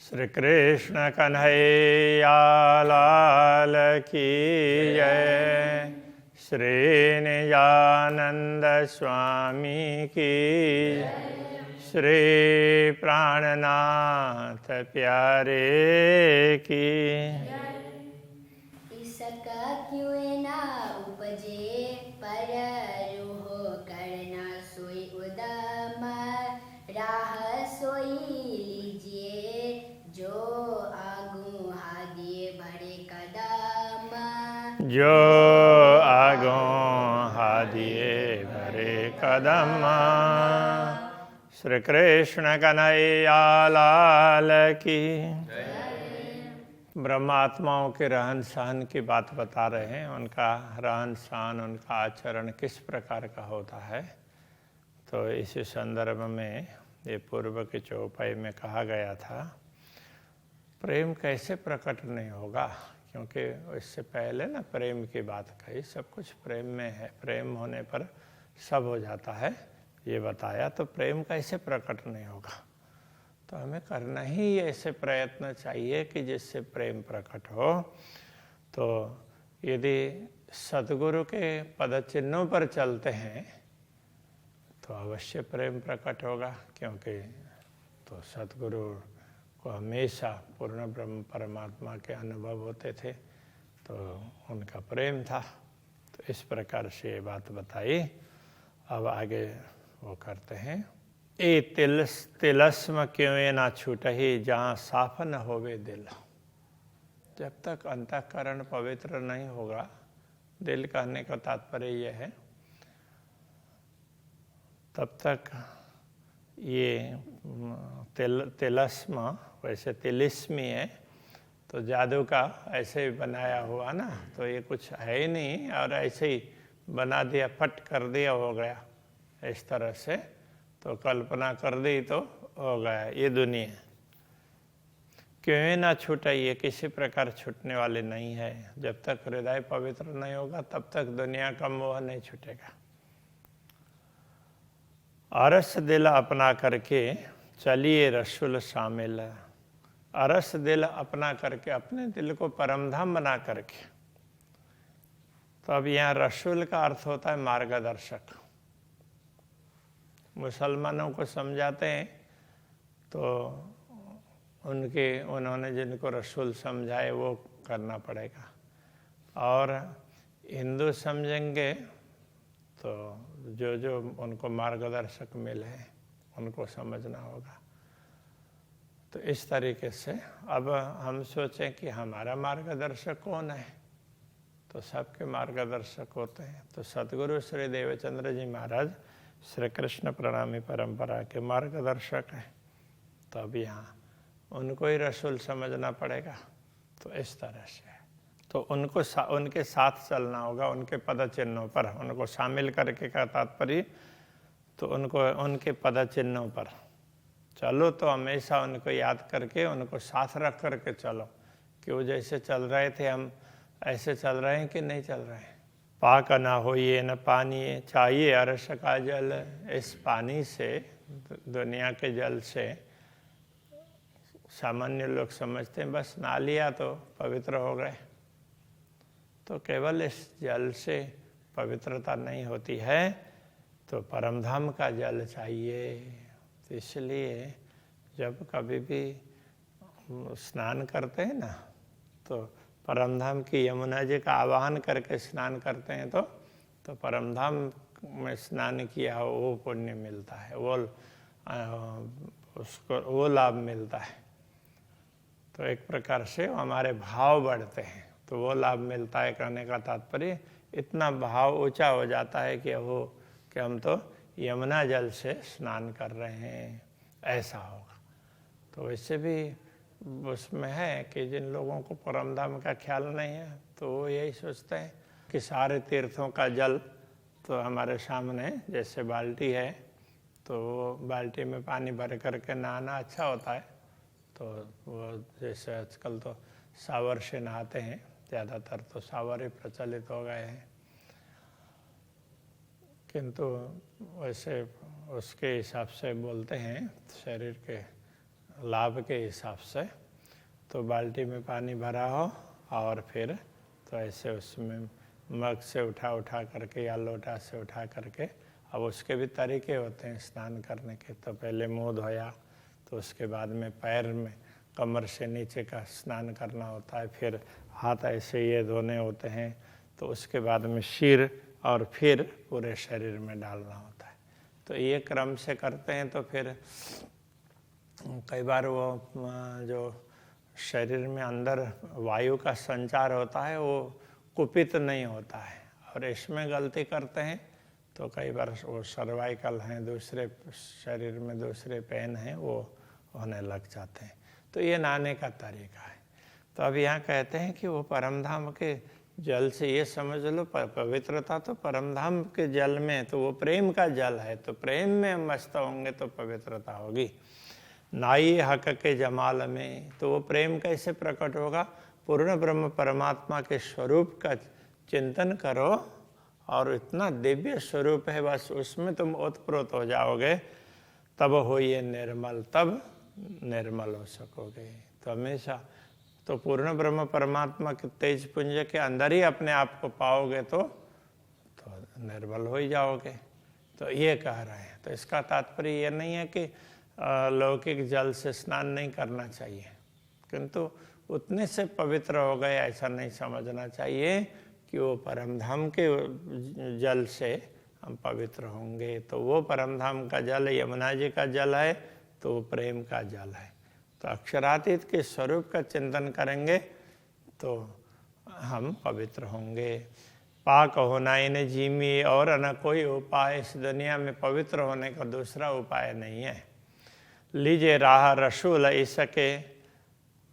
श्री कृष्ण कन्हैया लाल की जय। श्री निजानंद स्वामी की, श्री प्राणनाथ प्यारे की। इसका क्यों ना उपजे पर रूह करना सोई उदम, राह सोई लीजिए जो आगू हादिए भरे कदम। जो आगों हादिए भरे कदम। श्री कृष्ण कन्हैया लाल की। ब्रह्मात्माओं के रहन सहन की बात बता रहे हैं। उनका रहन सहन, उनका आचरण किस प्रकार का होता है। तो इसी संदर्भ में ये पूर्व की चौपाई में कहा गया था, प्रेम कैसे प्रकट नहीं होगा, क्योंकि इससे पहले ना प्रेम की बात कही। सब कुछ प्रेम में है, प्रेम होने पर सब हो जाता है, ये बताया। तो प्रेम कैसे प्रकट नहीं होगा, तो हमें करना ही ऐसे प्रयत्न चाहिए कि जिससे प्रेम प्रकट हो। तो यदि सद्गुरु के पद चिन्हों पर चलते हैं तो अवश्य प्रेम प्रकट होगा, क्योंकि तो सद्गुरु को हमेशा पूर्ण ब्रह्म परमात्मा के अनुभव होते थे, तो उनका प्रेम था। तो इस प्रकार से ये बात बताई। अब आगे वो करते हैं, ए तिलस्म क्यों ना छूटहि जहाँ साफ न होवे दिल। जब तक अंतःकरण पवित्र नहीं होगा, दिल कहने का तात्पर्य यह है, तब तक ये तिलस्म वैसे तिलिस्मी है, तो जादू का ऐसे ही बनाया हुआ ना, तो ये कुछ है ही नहीं और ऐसे ही बना दिया, फट कर दिया, हो गया इस तरह से। तो कल्पना कर दी तो हो गया ये दुनिया। क्यों ना छूटे, ये किसी प्रकार छूटने वाली नहीं है। जब तक हृदय पवित्र नहीं होगा तब तक दुनिया का मोह नहीं छूटेगा। अरस दिल अपना करके चलिए रसूल शामिल। अरस दिल अपना करके, अपने दिल को परमधाम बना करके। तो अब यहाँ रसूल का अर्थ होता है मार्गदर्शक। मुसलमानों को समझाते हैं तो उन्होंने जिनको रसूल समझाए वो करना पड़ेगा, और हिंदू समझेंगे तो जो उनको मार्गदर्शक मिले उनको समझना होगा। तो इस तरीके से अब हम सोचें कि हमारा मार्गदर्शक कौन है, तो सबके मार्गदर्शक होते हैं। तो सद्गुरु श्री देवचंद्र जी महाराज श्री कृष्ण प्रणामी परंपरा के मार्गदर्शक हैं। तो अब यहाँ उनको ही रसूल समझना पड़ेगा। तो इस तरह से तो उनके साथ चलना होगा, उनके पद चिन्हों पर। उनको शामिल करके का तात्पर्य, तो उनके पद चिन्हों पर चलो, तो हमेशा उनको याद करके उनको साथ रख करके चलो कि वो जैसे चल रहे थे हम ऐसे चल रहे हैं कि नहीं चल रहे हैं। पाक ना होइए न पानी चाहिए अरस का जल। इस पानी से, दुनिया के जल से, सामान्य लोग समझते हैं बस नहा लिया तो पवित्र हो गए। तो केवल इस जल से पवित्रता नहीं होती है, तो परमधाम का जल चाहिए। तो इसलिए जब कभी भी स्नान करते हैं ना, तो परमधाम की यमुना जी का आवाहन करके स्नान करते हैं, तो परमधाम में स्नान किया हो वो पुण्य मिलता है, उसको वो लाभ मिलता है। तो एक प्रकार से हमारे भाव बढ़ते हैं, तो वो लाभ मिलता है। कहने का तात्पर्य इतना भाव ऊंचा हो जाता है कि हम तो यमुना जल से स्नान कर रहे हैं, ऐसा होगा। तो वैसे भी उसमें है कि जिन लोगों को परमधाम का ख्याल नहीं है, तो वो यही सोचते हैं कि सारे तीर्थों का जल तो हमारे सामने जैसे बाल्टी है, तो वो बाल्टी में पानी भर करके नहाना अच्छा होता है। तो वो जैसे आजकल तो शावर से नहाते हैं, ज़्यादातर तो शावर ही प्रचलित हो गए हैं, किंतु वैसे उसके हिसाब से बोलते हैं शरीर के लाभ के हिसाब से। तो बाल्टी में पानी भरा हो और फिर तो ऐसे उसमें मग से उठा करके या लोटा से उठा करके, अब उसके भी तरीके होते हैं स्नान करने के। तो पहले मुंह धोया, तो उसके बाद में पैर में कमर से नीचे का स्नान करना होता है, फिर हाथ ऐसे ये धोने होते हैं, तो उसके बाद में सिर और फिर पूरे शरीर में डालना होता है। तो ये क्रम से करते हैं तो फिर कई बार वो जो शरीर में अंदर वायु का संचार होता है वो कुपित नहीं होता है। और इसमें गलती करते हैं तो कई बार वो सर्वाइकल हैं, दूसरे शरीर में दूसरे पेन हैं, वो होने लग जाते हैं। तो ये नहाने का तरीका है। तो अब यहाँ कहते हैं कि वो परमधाम के जल से, ये समझ लो पवित्रता तो परमधाम के जल में, तो वो प्रेम का जल है, तो प्रेम में मस्त होंगे तो पवित्रता होगी। नाई हक के जमाल में, तो वो प्रेम कैसे प्रकट होगा? पूर्ण ब्रह्म परमात्मा के स्वरूप का चिंतन करो और इतना दिव्य स्वरूप है, बस उसमें तुम ओतप्रोत हो जाओगे, तब हो ये निर्मल, तब निर्मल हो सकोगे। तो हमेशा तो पूर्ण ब्रह्म परमात्मा के तेज पुंज के अंदर ही अपने आप को पाओगे तो निर्मल हो ही जाओगे। तो ये कह रहे हैं। तो इसका तात्पर्य ये नहीं है कि लौकिक जल से स्नान नहीं करना चाहिए, किंतु उतने से पवित्र हो गए ऐसा नहीं समझना चाहिए कि वो परमधाम के जल से हम पवित्र होंगे। तो वो परमधाम का जल यमुना जी का जल है, तो वो प्रेम का जल है। तो अक्षरातीत के स्वरूप का चिंतन करेंगे तो हम पवित्र होंगे। पाक होना इन्हें जीमी और न कोई उपाय, इस दुनिया में पवित्र होने का दूसरा उपाय नहीं है। लीजिए राह रसूल इसके,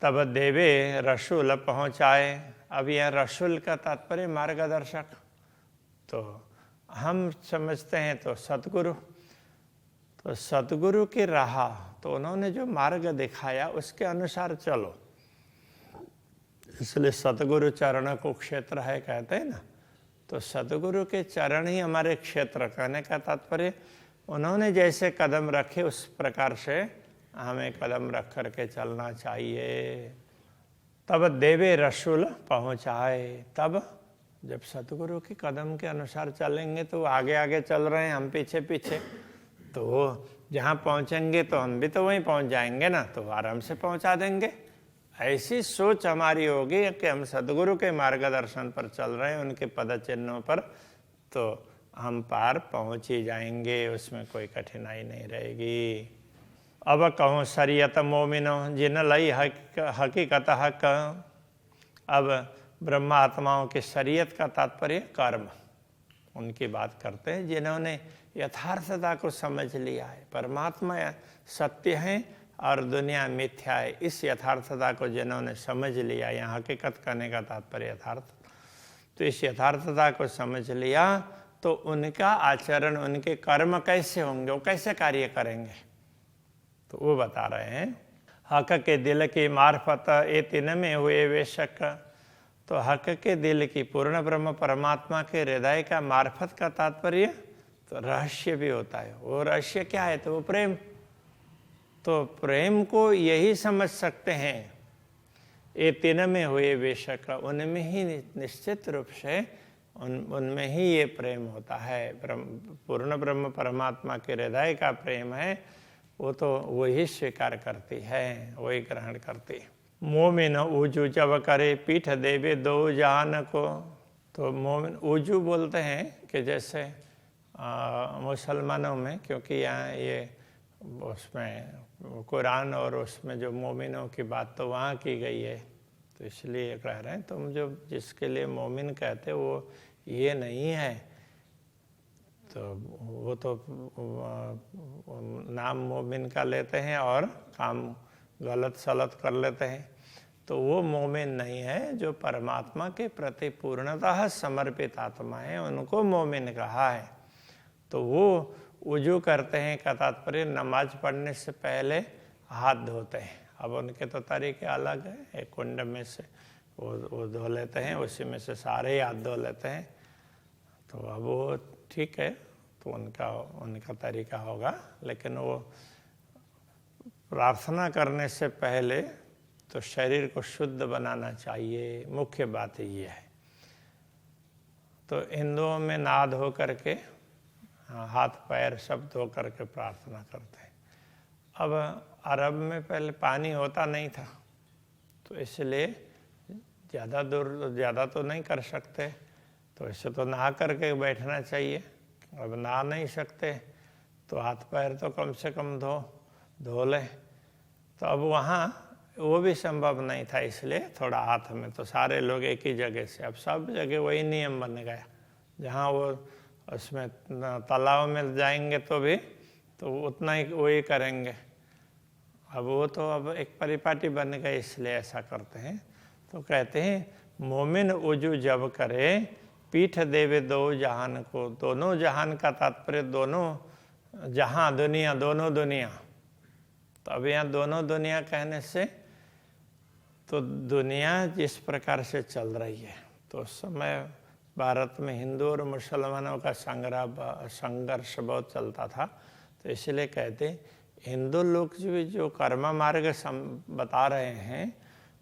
तब देवे रसूल पहुँचाए। अब यह रसूल का तात्पर्य मार्गदर्शक, तो हम समझते हैं तो सतगुरु, तो सतगुरु की राह, तो उन्होंने जो मार्ग दिखाया उसके अनुसार चलो। इसलिए सतगुरु चरण को क्षेत्र है कहते हैं ना। तो सतगुरु के चरण ही हमारे क्षेत्र, कहने का तात्पर्य उन्होंने जैसे कदम रखे उस प्रकार से हमें कदम रख करके चलना चाहिए। तब देवे रसूल पहुँचाए, तब जब सतगुरु के कदम के अनुसार चलेंगे तो आगे आगे चल रहे हैं, हम पीछे पीछे, तो वो जहाँ पहुँचेंगे तो हम भी तो वहीं पहुँच जाएंगे ना, तो आराम से पहुँचा देंगे। ऐसी सोच हमारी होगी कि हम सतगुरु के मार्गदर्शन पर चल रहे हैं, उनके पद चिन्हों पर, तो हम पार पहुँच ही जाएंगे, उसमें कोई कठिनाई नहीं रहेगी। अब कहूँ शरीयत मोमिनो जिन लई हकीकत हक। अब ब्रह्मा आत्माओं की शरीयत का तात्पर्य कर्म, उनकी बात करते हैं जिन्होंने यथार्थता को समझ लिया है। परमात्मा सत्य है और दुनिया मिथ्या है, इस यथार्थता को जिन्होंने समझ लिया, यहाँ हकीकत करने का तात्पर्य यथार्थ, तो इस यथार्थता को समझ लिया तो उनका आचरण, उनके कर्म कैसे होंगे, वो कैसे कार्य करेंगे, तो वो बता रहे हैं। हक के दिल की मार्फत ए तीन में हुए वे शक। तो हक के दिल की, पूर्ण ब्रह्म परमात्मा के हृदय का मार्फत का तात्पर्य तो रहस्य भी होता है। वो रहस्य क्या है? तो वो प्रेम। तो प्रेम को यही समझ सकते हैं, ये तीन में हुए बेशक, उनमें ही निश्चित रूप से उनमें ही ये प्रेम होता है। पूर्ण ब्रह्म परमात्मा के हृदय का प्रेम है, वो तो वही स्वीकार करती है, वही ग्रहण करती है। मोमिन ऊजू जब करे पीठ देवे दो जहान को। तो मोमिन ऊजू बोलते हैं कि जैसे मुसलमानों में, क्योंकि यहाँ ये उसमें कुरान और उसमें जो मोमिनों की बात तो वहाँ की गई है, तो इसलिए कह रहे हैं तुम जो जिसके लिए मोमिन कहते वो ये नहीं है, तो वो तो नाम मोमिन का लेते हैं और काम गलत सलत कर लेते हैं। तो वो मोमिन नहीं है, जो परमात्मा के प्रति पूर्णतः समर्पित आत्मा है, उनको मोमिन कहा है। तो वो वुजू करते हैं का तात्पर्य नमाज पढ़ने से पहले हाथ धोते हैं। अब उनके तो तरीके अलग हैं, एक कुंड में से वो धो लेते हैं, उसी में से सारे ही हाथ धो लेते हैं। तो अब वो ठीक है, तो उनका तरीका होगा, लेकिन वो प्रार्थना करने से पहले तो शरीर को शुद्ध बनाना चाहिए, मुख्य बात ये है। तो हिंदुओं में नहा धो करके हाथ पैर सब धो करके प्रार्थना करते हैं। अब अरब में पहले पानी होता नहीं था, तो इसलिए ज़्यादा तो नहीं कर सकते, तो ऐसे तो नहा करके बैठना चाहिए। अब नहा नहीं सकते तो हाथ पैर तो कम से कम धो लें। तो अब वहाँ वो भी संभव नहीं था, इसलिए थोड़ा हाथ में, तो सारे लोग एक ही जगह से, अब सब जगह वही नियम बन गया। जहाँ वो उसमें तालाब में जाएंगे तो भी तो उतना ही वही करेंगे। अब वो तो अब एक परिपाटी बन गए, इसलिए ऐसा करते हैं। तो कहते हैं मोमिन उजू जब करे पीठ देवे दो जहान को। दोनों जहान का तात्पर्य दोनों जहां, दुनिया, दोनों दुनिया। तो अब यहाँ दोनों दुनिया कहने से तो दुनिया जिस प्रकार से चल रही है, तो उस समय भारत में हिंदू और मुसलमानों का संघर्ष बहुत चलता था। तो इसलिए कहते हिंदू लोग जो कर्म मार्ग बता रहे हैं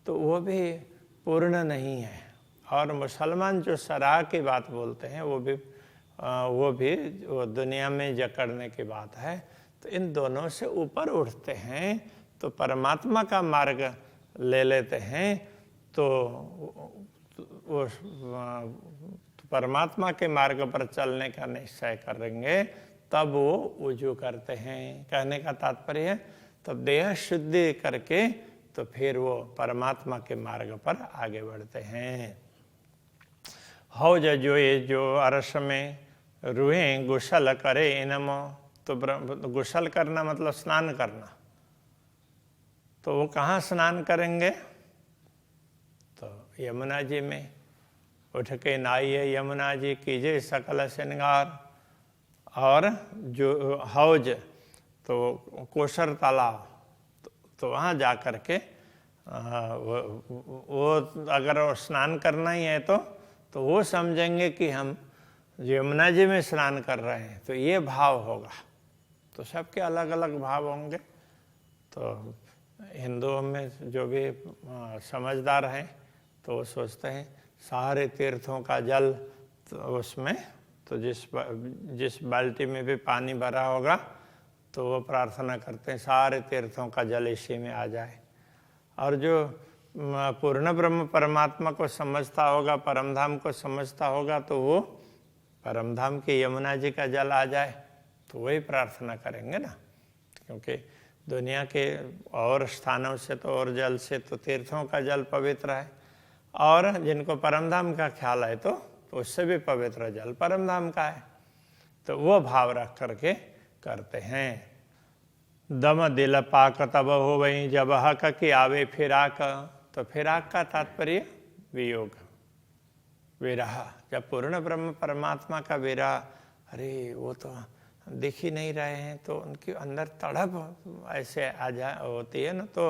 तो वो भी पूर्ण नहीं है, और मुसलमान जो सराह की बात बोलते हैं वो भी दुनिया में जकड़ने की बात है। तो इन दोनों से ऊपर उठते हैं तो परमात्मा का मार्ग ले लेते हैं, तो वो परमात्मा के मार्ग पर चलने का निश्चय करेंगे, तब वो वजू करते हैं। कहने का तात्पर्य है तब देह शुद्धि करके तो फिर वो परमात्मा के मार्ग पर आगे बढ़ते हैं। हौज जो अरस में रूहें गुसल करे इनमो। तो गुसल करना मतलब स्नान करना। तो वो कहाँ स्नान करेंगे? तो यमुना जी में उठ के नहाइए, यमुना जी कीजिए सकल श्रृंगार। और जो हौज तो कोशर तालाब, तो वहाँ जा कर के वो अगर स्नान करना ही है तो वो समझेंगे कि हम यमुना जी में स्नान कर रहे हैं, तो ये भाव होगा। तो सबके अलग अलग भाव होंगे। तो हिंदुओं में जो भी समझदार हैं तो वो सोचते हैं सारे तीर्थों का जल तो उसमें, तो जिस बाल्टी में भी पानी भरा होगा तो वो प्रार्थना करते हैं सारे तीर्थों का जल इसी में आ जाए। और जो पूर्ण ब्रह्म परमात्मा को समझता होगा, परमधाम को समझता होगा, तो वो परमधाम की यमुना जी का जल आ जाए, तो वही प्रार्थना करेंगे ना। क्योंकि दुनिया के और स्थानों से तो और जल से तो तीर्थों का जल पवित्र है, और जिनको परमधाम का ख्याल है तो उससे भी पवित्र जल परमधाम का है। तो वो भाव रख करके करते हैं। दम दिल पाक तब हो वही जब हक की आवे फिराक। तो फिराक का तात्पर्य वियोग, विरह। जब पूर्ण ब्रह्म परमात्मा का विरह, अरे वो तो दिख ही नहीं रहे हैं, तो उनके अंदर तड़प ऐसे आ जा होती है ना, तो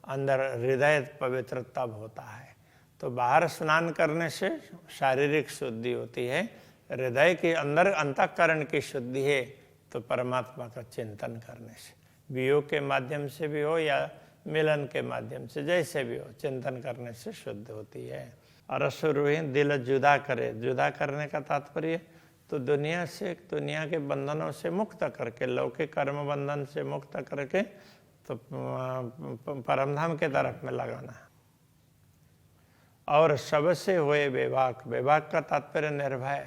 अंदर हृदय पवित्र तब होता है। तो बाहर स्नान करने से शारीरिक शुद्धि होती है, हृदय के अंदर अंतःकरण की शुद्धि है तो परमात्मा का चिंतन करने से, वियोग के माध्यम से भी हो या मिलन के माध्यम से, जैसे भी हो, चिंतन करने से शुद्ध होती है। अरस रूहें दिल जुदा करे। जुदा करने का तात्पर्य तो दुनिया से, दुनिया के बंधनों से मुक्त करके, लौकिक कर्म बंधन से मुक्त करके तो परमधाम के तरफ में लगाना। और सबसे हुए बेबाक। बेबाक का तात्पर्य निर्भय,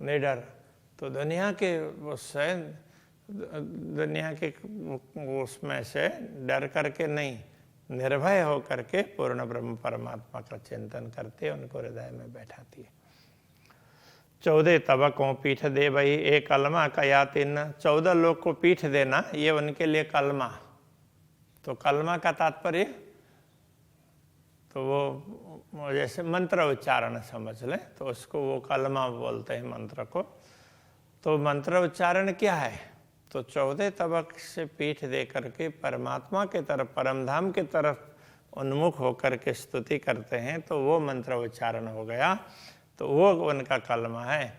निडर। तो दुनिया के उससे, दुनिया के उसमें से डर करके नहीं, निर्भय हो करके पूर्ण ब्रह्म परमात्मा का चिंतन करते उनको हृदय में बैठाती है। 14 तबकों पीठ दे भाई एक कलमा कया तिन। 14 लोग को पीठ देना ये उनके लिए कलमा। तो कलमा का तात्पर्य तो वो जैसे मंत्र उच्चारण समझ लें, तो उसको वो कलमा बोलते हैं मंत्र को। तो मंत्र उच्चारण क्या है? तो 14 तबक से पीठ दे करके परमात्मा के तरफ, परमधाम के तरफ उन्मुख होकर के स्तुति करते हैं, तो वो मंत्र उच्चारण हो गया। तो वो उनका कलमा है।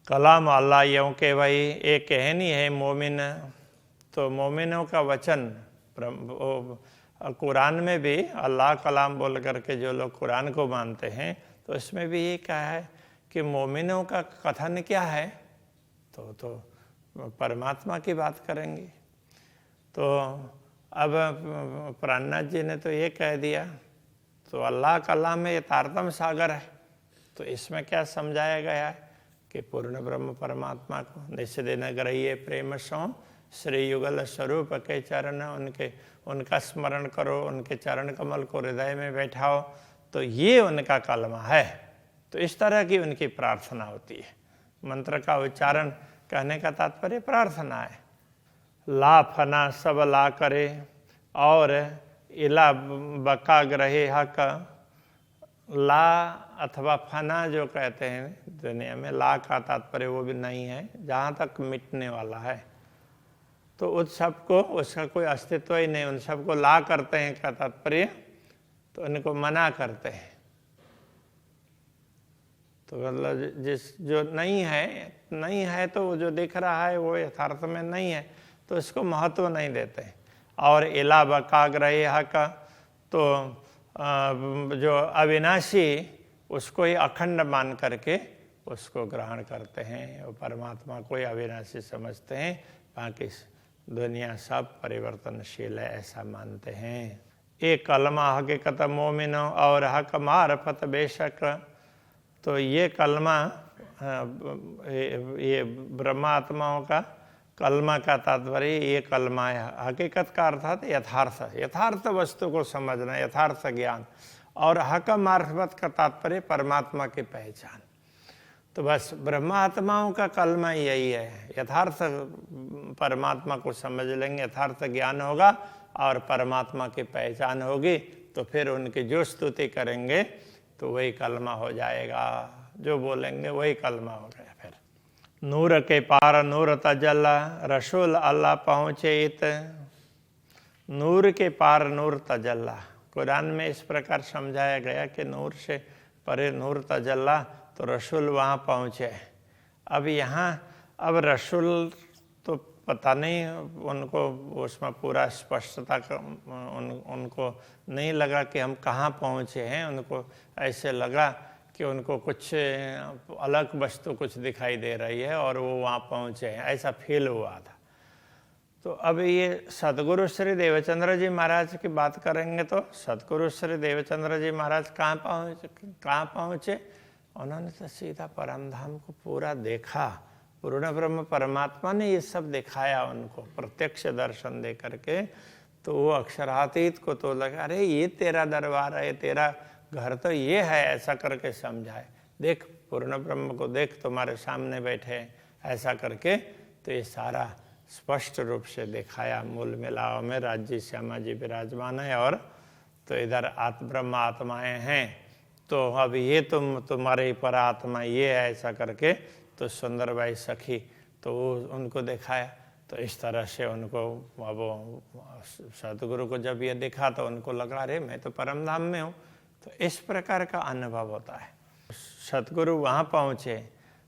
कलाम अल्लाह यूं के भाई एक कहनी है मोमिन। तो मोमिनों का वचन कुरान में भी अल्लाह कलाम बोल करके जो लोग कुरान को मानते हैं तो इसमें भी ये कहा है कि मोमिनों का कथन क्या है, तो परमात्मा की बात करेंगे। तो अब प्राणनाथ जी ने तो ये कह दिया, तो अल्लाह कलाम में यथार्थम सागर है, तो इसमें क्या समझाया गया है कि पूर्ण ब्रह्म परमात्मा को निस्दिन ग्रह्य प्रेम सो श्री युगल स्वरूप के चरण उनका स्मरण करो, उनके चरण कमल को हृदय में बैठाओ, तो ये उनका कलमा है। तो इस तरह की उनकी प्रार्थना होती है। मंत्र का उच्चारण कहने का तात्पर्य प्रार्थना है। ला फना सब ला करे और इला बका ग्रहे हक। ला अथवा फना जो कहते हैं दुनिया में, ला का तात्पर्य वो भी नहीं है जहाँ तक मिटने वाला है, तो उस सब को उसका कोई अस्तित्व ही नहीं, उन सबको ला करते हैं का तात्पर्य तो उनको मना करते हैं। तो मतलब जिस जो नहीं है तो जो दिख रहा है वो यथार्थ में नहीं है, तो इसको महत्व नहीं देते। और इला बकाग्रह का तो जो अविनाशी उसको ही अखंड मान करके उसको ग्रहण करते हैं और परमात्मा को ही अविनाशी समझते हैं, बाकी दुनिया सब परिवर्तनशील है ऐसा मानते हैं। एक कलमा हकीकत मोमिन और हक मारफत बेशक। तो ये कलमा ये ब्रह्मात्माओं का कलमा का तात्पर्य ये कलमा है। हकीकत का अर्थात यथार्थ वस्तु को समझना, यथार्थ ज्ञान। और हक मार्फत का तात्पर्य परमात्मा की पहचान। तो बस ब्रह्मात्माओं का कलमा यही है, यथार्थ परमात्मा को समझ लेंगे, यथार्थ ज्ञान होगा और परमात्मा की पहचान होगी, तो फिर उनकी जो स्तुति करेंगे तो वही कलमा हो जाएगा, जो बोलेंगे वही कलमा हो गया। फिर नूर के पार नूर तजल्ला रसूल अल्लाह पहुँचे इत। नूर के पार नूर तजल्ला, कुरान में इस प्रकार समझाया गया कि नूर से परे नूर तजल्ला, तो रसूल वहाँ पहुँचे। अब यहाँ अब रसूल तो पता नहीं उनको उसमें पूरा स्पष्टता उनको नहीं लगा कि हम कहाँ पहुँचे हैं, उनको ऐसे लगा कि उनको कुछ अलग वस्तु कुछ दिखाई दे रही है और वो वहाँ पहुँचे हैं, ऐसा फील हुआ था। तो अब ये सदगुरु श्री देवचंद्र जी महाराज की बात करेंगे तो सदगुरु श्री देवचंद्र जी महाराज कहाँ पहुँचे? उन्होंने तो सीधा परमधाम को पूरा देखा, पूर्ण ब्रह्म परमात्मा ने ये सब दिखाया उनको प्रत्यक्ष दर्शन दे करके। तो वो अक्षरातीत को तो लगा अरे ये तेरा दरबार है, तेरा घर तो ये है, ऐसा करके समझाए। देख पूर्ण ब्रह्म को देख, तुम्हारे सामने बैठे, ऐसा करके तो ये सारा स्पष्ट रूप से दिखाया। मूल मिलाव में राज्य श्यामा जी विराजमान है और तो इधर ब्रह्म आत्माएं हैं, तो अब ये तुम्हारे पर आत्मा ये है, ऐसा करके तो सुंदरबाई सखी तो उनको दिखाया। तो इस तरह से उनको अब सतगुरु को जब ये दिखा तो उनको लगा अरे मैं तो परमधाम में हूँ। तो इस प्रकार का अनुभव होता है। सतगुरु वहाँ पहुँचे,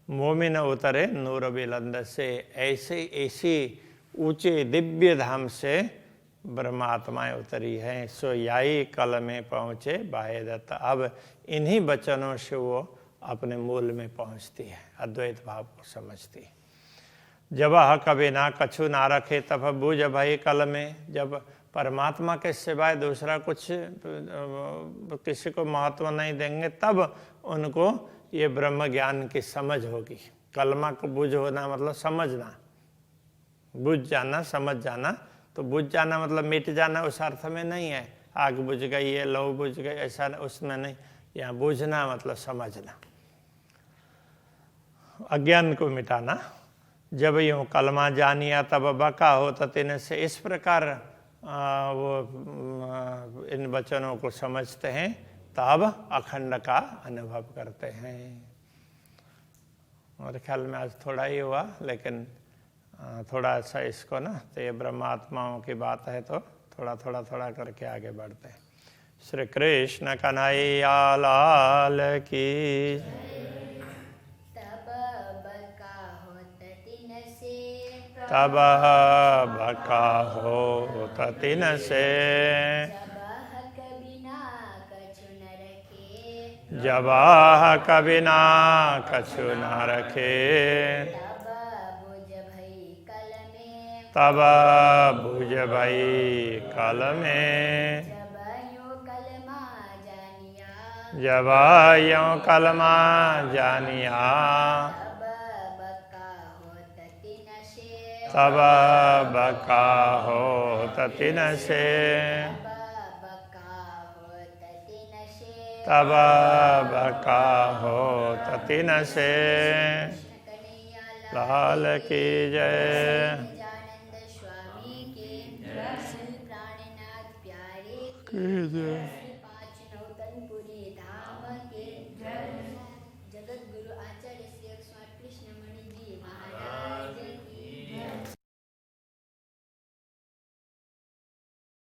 मोमिन उतरे नूर बिलंद से, ऐसी ऊंचे दिव्य धाम से ब्रह्मात्माएं उतरी हैं। सो याई कल में पहुँचे बाहेदत्त। अब इन्हीं वचनों से वो अपने मूल में पहुँचती है, अद्वैत भाव को समझती है। जब कभी ना कछु ना रखे तब बूझ भई कल में। जब परमात्मा के सिवाय दूसरा कुछ किसी को महत्व नहीं देंगे तब उनको ये ब्रह्म ज्ञान की समझ होगी। कलमा को बुझ होना मतलब समझना, बुझ जाना, समझ जाना। तो बुझ जाना मतलब मिट जाना उस अर्थ में नहीं है, आग बुझ गई है, लौ बुझ गई, ऐसा उसमें नहीं। यहाँ बुझना मतलब समझना, अज्ञान को मिटाना। जब यूँ कलमा जानिया तब बका हो ततिन से। इस प्रकार वो इन वचनों को समझते हैं तब अखंड का अनुभव करते हैं। और ख्याल में आज थोड़ा ही हुआ, लेकिन थोड़ा सा इसको ना, तो ये ब्रह्मात्माओं की बात है तो थोड़ा करके आगे बढ़ते हैं। श्री कृष्ण कन्हैया लाल की। तब बका होत तिन से तब बका हो ततिन से। जब कबिना कछु न रखे, तब बुझ भई कल में। जब यों कलमा जानिया, तब बका हो ततिन से। तब बका हो ततिन से। लाल की जय। की जय।